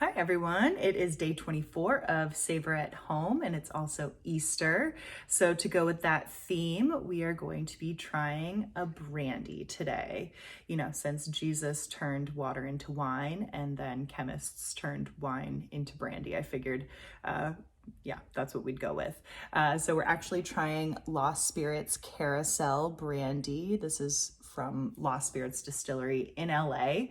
Hi everyone, it is day 24 of Savor at Home and it's also Easter. So to go with that theme, we are going to be trying a brandy today. You know, since Jesus turned water into wine and then chemists turned wine into brandy, I figured yeah, that's what we'd go with. So we're actually trying Lost Spirits Carousel Brandy. This is from Lost Spirits Distillery in LA.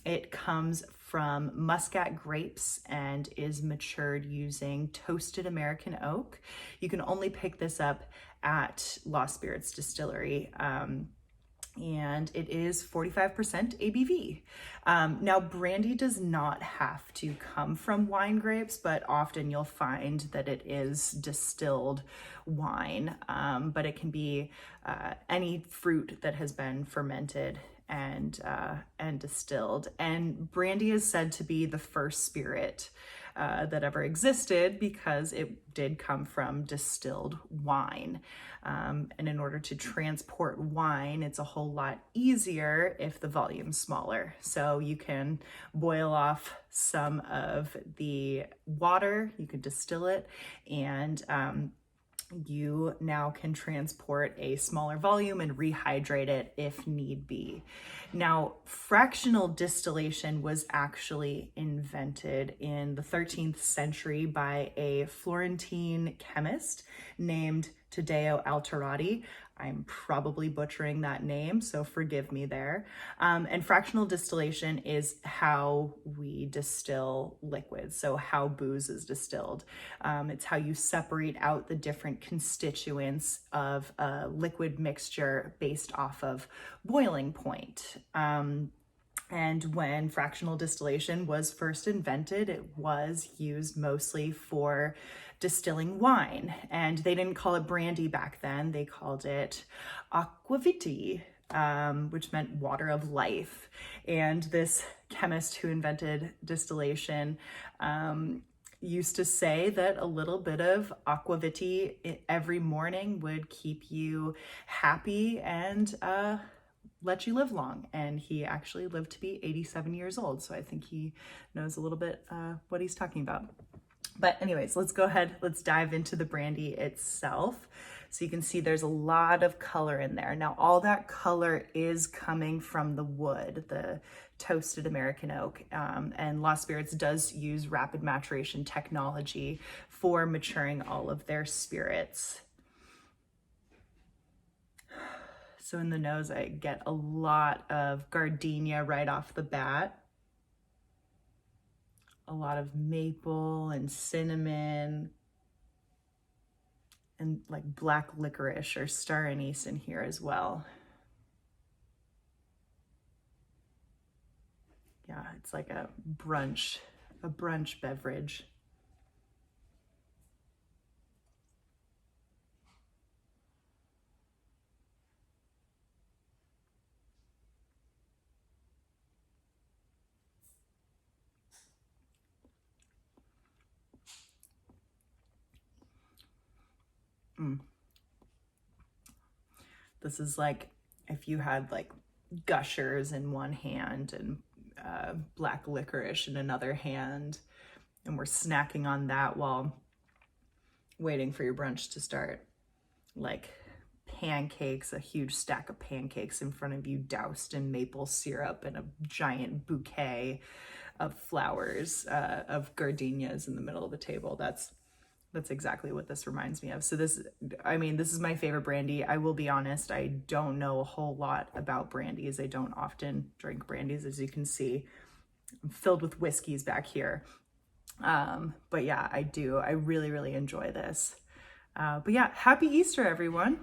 It comes from muscat grapes and is matured using toasted American oak. You can only pick this up at Lost Spirits Distillery. And it is 45% ABV. Now, brandy does not have to come from wine grapes, but often you'll find that it is distilled wine, but it can be any fruit that has been fermented and distilled. And brandy is said to be the first spirit that ever existed because it did come from distilled wine. And in order to transport wine, it's a whole lot easier if the volume's smaller. So you can boil off some of the water, you can distill it, and you now can transport a smaller volume and rehydrate it if need be. Now, fractional distillation was actually invented in the 13th century by a Florentine chemist named Taddeo Altorati. I'm probably butchering that name, so forgive me there. And fractional distillation is how we distill liquids, so how booze is distilled. It's how you separate out the different constituents of a liquid mixture based off of boiling point. And when fractional distillation was first invented, it was used mostly for distilling wine. And they didn't call it brandy back then, they called it aquavit, which meant water of life. And this chemist who invented distillation used to say that a little bit of aquavit every morning would keep you happy and let you live long. And he actually lived to be 87 years old. So I think he knows a little bit what he's talking about. But anyways, let's go ahead, let's dive into the brandy itself. So you can see there's a lot of color in there. Now, all that color is coming from the wood, the toasted American oak. And Lost Spirits does use rapid maturation technology for maturing all of their spirits. So in the nose, I get a lot of gardenia right off the bat. A lot of maple and cinnamon and like black licorice or star anise in here as well. Yeah, it's like a brunch beverage. This is like if you had like gushers in one hand and black licorice in another hand, and we're snacking on that while waiting for your brunch to start. Like pancakes, a huge stack of pancakes in front of you doused in maple syrup and a giant bouquet of flowers, of gardenias in the middle of the table. That's exactly what this reminds me of. So this is my favorite brandy. I will be honest, I don't know a whole lot about brandies. I don't often drink brandies, as you can see. I'm filled with whiskeys back here. But yeah, I do. I really, really enjoy this. But yeah, happy Easter, everyone.